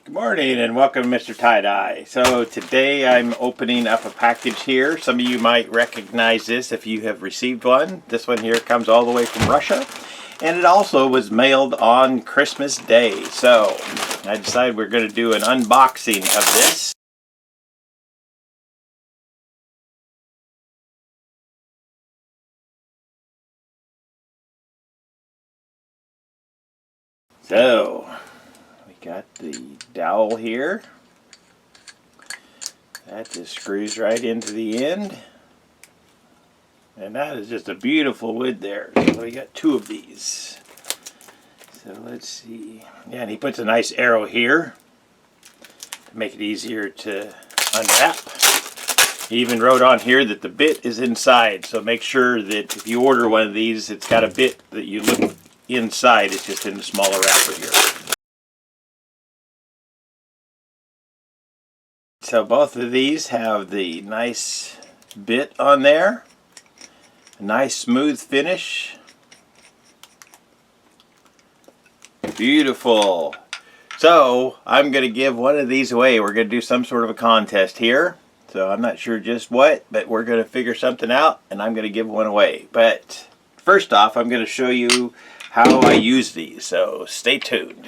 Good morning and welcome to MrTieDye. So today I'm opening up a package here. Some of you might recognize this if you have received one. This one here comes all the way from Russia, and it also was mailed on Christmas Day. So I decided we're going to do an unboxing of this. So we got the dowel here. That just screws right into the end. And that is just a beautiful wood there. So we got two of these. So let's see. Yeah, and he puts a nice arrow here to make it easier to unwrap. He even wrote on here that the bit is inside. So make sure that if you order one of these, it's got a bit that you look inside. It's just in the smaller wrapper here. So both of these have the nice bit on there. A nice smooth finish. Beautiful. So I'm going to give one of these away. We're going to do some sort of a contest here. So I'm not sure just what, but we're going to figure something out and I'm going to give one away. But first off, I'm going to show you how I use these. So stay tuned.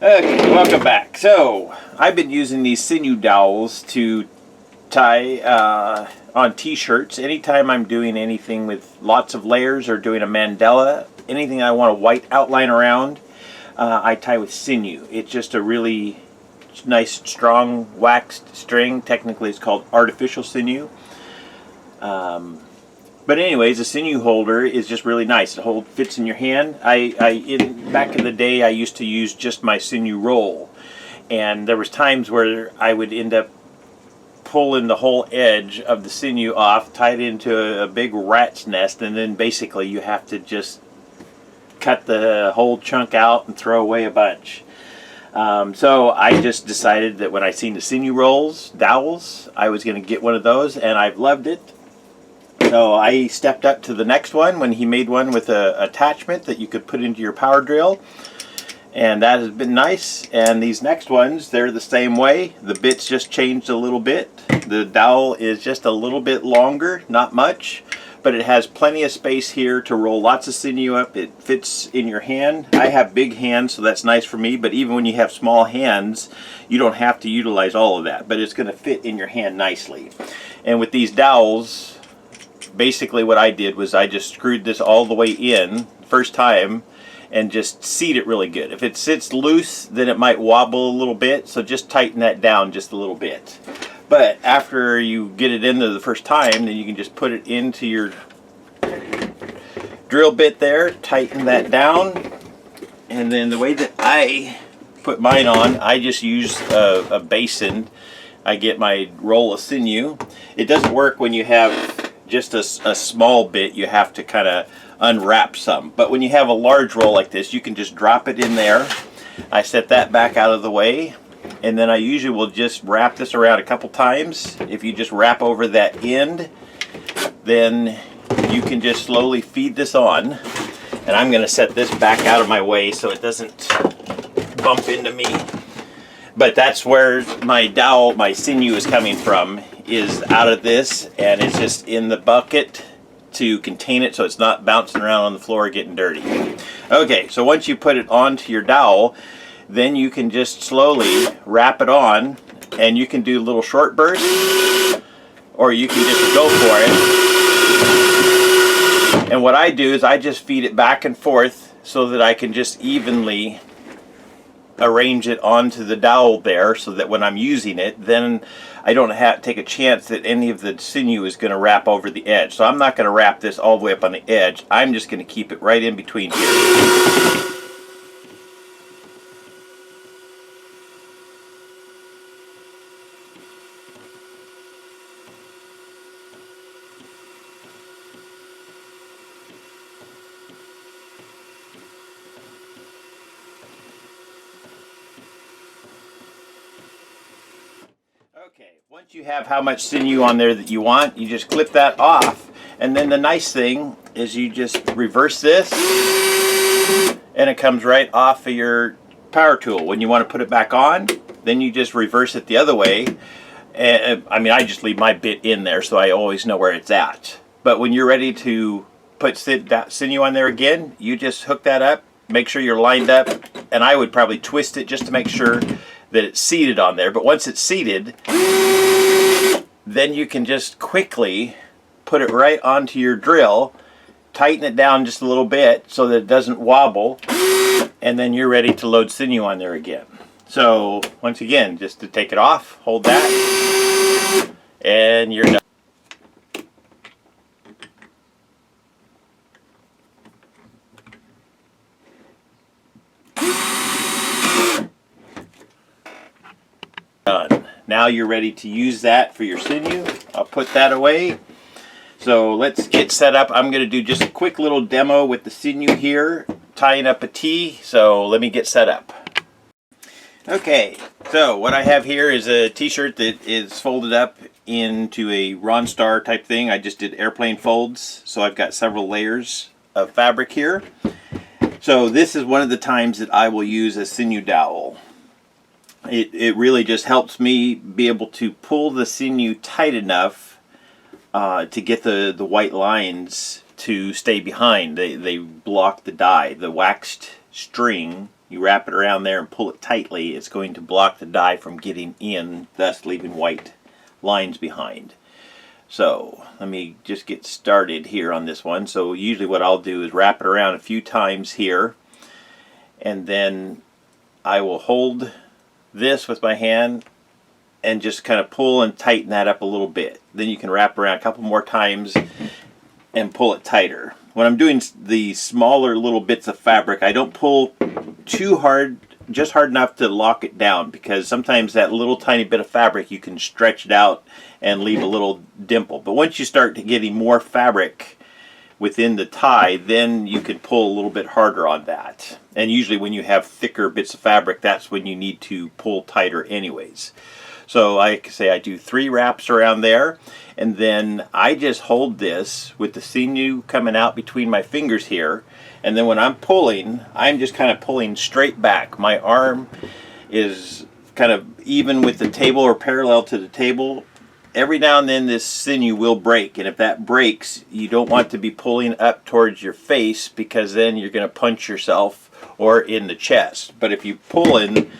Okay, welcome back. So I've been using these Sinew Dowels to tie on t-shirts. Anytime I'm doing anything with lots of layers or doing a mandala, anything I want a white outline around, I tie with sinew. It's just a really nice strong waxed string. Technically it's called artificial sinew. But anyways, the sinew holder is just really nice. It fits in your hand. Back in the day I used to use just my sinew roll, and there was times where I would end up pulling the whole edge of the sinew off, tie it into a big rat's nest, and then basically you have to just cut the whole chunk out and throw away a bunch. So I just decided that when I seen the sinew dowels, I was going to get one of those, and I've loved it. So I stepped up to the next one when he made one with an attachment that you could put into your power drill. And that has been nice. And these next ones, they're the same way. The bit's just changed a little bit. The dowel is just a little bit longer, not much. But it has plenty of space here to roll lots of sinew up. It fits in your hand. I have big hands, so that's nice for me. But even when you have small hands, you don't have to utilize all of that. But it's going to fit in your hand nicely. And with these dowels, basically what I did was I just screwed this all the way in first time and just seat it really good. If it sits loose, then it might wobble a little bit, so just tighten that down just a little bit. But after you get it in there the first time, then you can just put it into your drill bit there, tighten that down, and then the way that I put mine on, I just use a basin. I get my roll of sinew. It doesn't work when you have just a small bit. You have to kind of unwrap some, but when you have a large roll like this, you can just drop it in there. I set that back out of the way, and then I usually will just wrap this around a couple times. If you just wrap over that end, then you can just slowly feed this on. And I'm going to set this back out of my way so it doesn't bump into me. But that's where my dowel, my sinew is coming from, is out of this, and it's just in the bucket to contain it so it's not bouncing around on the floor getting dirty. Okay, so once you put it onto your dowel, then you can just slowly wrap it on, and you can do little short bursts, or you can just go for it. And what I do is I just feed it back and forth so that I can just evenly arrange it onto the dowel there, so that when I'm using it, then I don't have to take a chance that any of the sinew is going to wrap over the edge. So I'm not going to wrap this all the way up on the edge. I'm just going to keep it right in between here. Okay, once you have how much sinew on there that you want, you just clip that off. And then the nice thing is you just reverse this, and it comes right off of your power tool. When you want to put it back on, then you just reverse it the other way. And I mean, I just leave my bit in there so I always know where it's at. But when you're ready to put sinew on there again, you just hook that up, make sure you're lined up, and I would probably twist it just to make sure that it's seated on there. But once it's seated, then you can just quickly put it right onto your drill, tighten it down just a little bit so that it doesn't wobble, and then you're ready to load sinew on there again. So once again, just to take it off, hold that, and you're done. Done. Now you're ready to use that for your sinew. I'll put that away. So let's get set up. I'm going to do just a quick little demo with the sinew here, tying up a T. So let me get set up. Okay, so what I have here is a t-shirt that is folded up into a Ron Star type thing. I just did airplane folds, so I've got several layers of fabric here. So this is one of the times that I will use a sinew dowel. It really just helps me be able to pull the sinew tight enough to get the white lines to stay behind. They block the dye. The waxed string, you wrap it around there and pull it tightly, it's going to block the dye from getting in, thus leaving white lines behind. So let me just get started here on this one. So usually what I'll do is wrap it around a few times here, and then I will hold this with my hand and just kind of pull and tighten that up a little bit. Then you can wrap around a couple more times and pull it tighter. When I'm doing the smaller little bits of fabric, I don't pull too hard, just hard enough to lock it down, because sometimes that little tiny bit of fabric you can stretch it out and leave a little dimple. But once you start getting more fabric within the tie, then you can pull a little bit harder on that. And usually when you have thicker bits of fabric, that's when you need to pull tighter anyways. So like I say, I do 3 wraps around there, and then I just hold this with the sinew coming out between my fingers here, and then when I'm pulling, I'm just kind of pulling straight back. My arm is kind of even with the table or parallel to the table. Every now and then this sinew will break, and if that breaks, you don't want to be pulling up towards your face, because then you're going to punch yourself or in the chest. But if you pull in,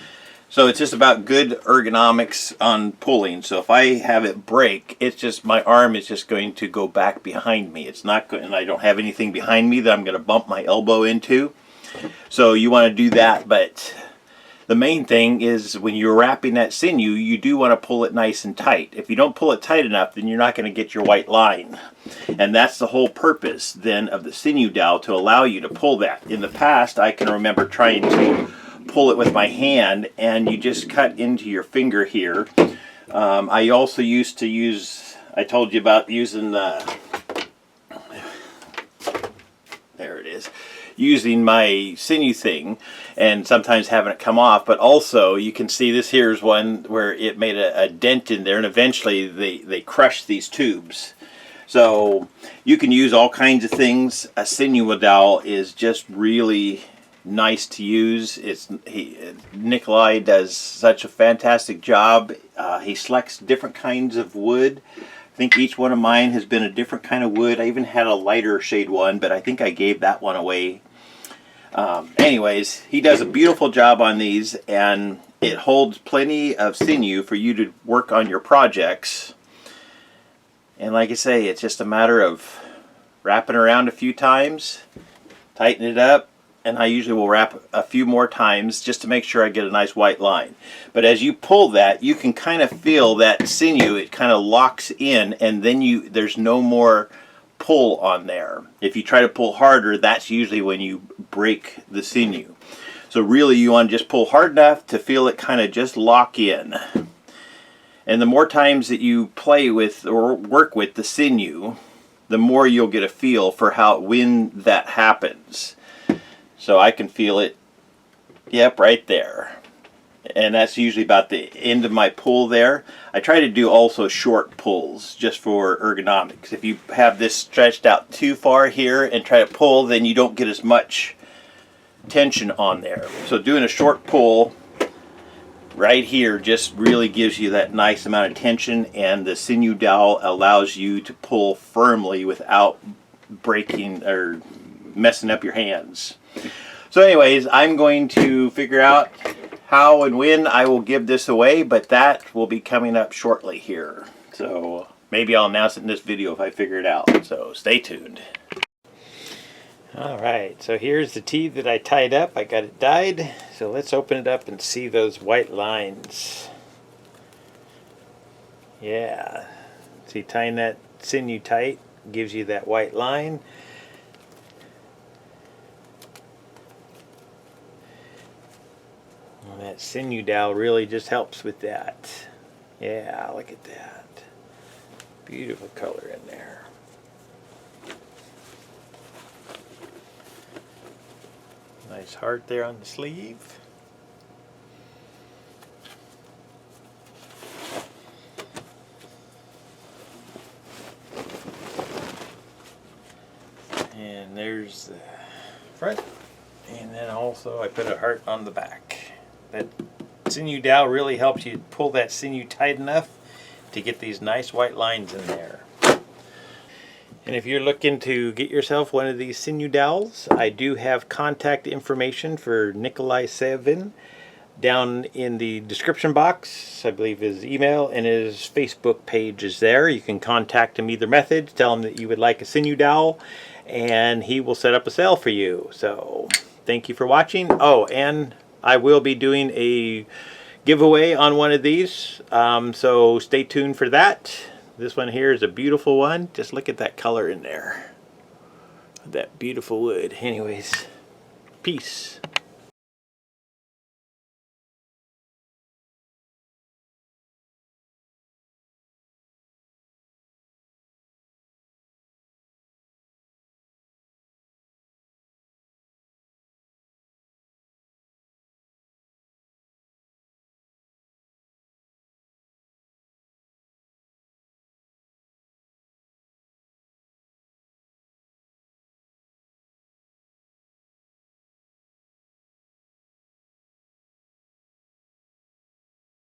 so it's just about good ergonomics on pulling. So if I have it break, it's just my arm is just going to go back behind me. It's not going, and I don't have anything behind me that I'm going to bump my elbow into. So you want to do that, but the main thing is when you're wrapping that sinew, you do want to pull it nice and tight. If you don't pull it tight enough, then you're not going to get your white line. And that's the whole purpose then of the sinew dowel, to allow you to pull that. In the past, I can remember trying to pull it with my hand, and you just cut into your finger here. I also used to use, I told you about using the, there it is, using my sinew thing and sometimes having it come off. But also you can see this here is one where it made a dent in there, and eventually they crushed these tubes. So you can use all kinds of things. A sinew dowel is just really nice to use. Nikolay does such a fantastic job. He selects different kinds of wood. I think each one of mine has been a different kind of wood. I even had a lighter shade one, but I think I gave that one away. Anyways, he does a beautiful job on these, and it holds plenty of sinew for you to work on your projects. And like I say, it's just a matter of wrapping around a few times, tighten it up, and I usually will wrap a few more times just to make sure I get a nice white line. But as you pull that, you can kind of feel that sinew, it kind of locks in, and then there's no more pull on there. If you try to pull harder, that's usually when you break the sinew. So really you want to just pull hard enough to feel it kind of just lock in. And the more times that you play with or work with the sinew, the more you'll get a feel for when that happens. So I can feel it, yep, right there. And that's usually about the end of my pull there. I try to do also short pulls just for ergonomics. If you have this stretched out too far here and try to pull, then you don't get as much tension on there. So doing a short pull right here just really gives you that nice amount of tension, and the Sinew Dowel allows you to pull firmly without breaking or messing up your hands. So anyways, I'm going to figure out how and when I will give this away, but that will be coming up shortly here. So maybe I'll announce it in this video if I figure it out. So stay tuned. Alright, so here's the tee that I tied up. I got it dyed. So let's open it up and see those white lines. Yeah. See, tying that sinew tight gives you that white line. Well, that Sinew Dowel really just helps with that. Yeah, look at that. Beautiful color in there. Nice heart there on the sleeve. And there's the front. And then also I put a heart on the back. That Sinew Dowel really helps you pull that sinew tight enough to get these nice white lines in there. And if you're looking to get yourself one of these Sinew Dowels, I do have contact information for Nikolay Savin down in the description box. I believe his email and his Facebook page is there. You can contact him either method. Tell him that you would like a Sinew Dowel, and he will set up a sale for you. So thank you for watching. Oh, and I will be doing a giveaway on one of these, so stay tuned for that. This one here is a beautiful one. Just look at that color in there. That beautiful wood. Anyways, peace.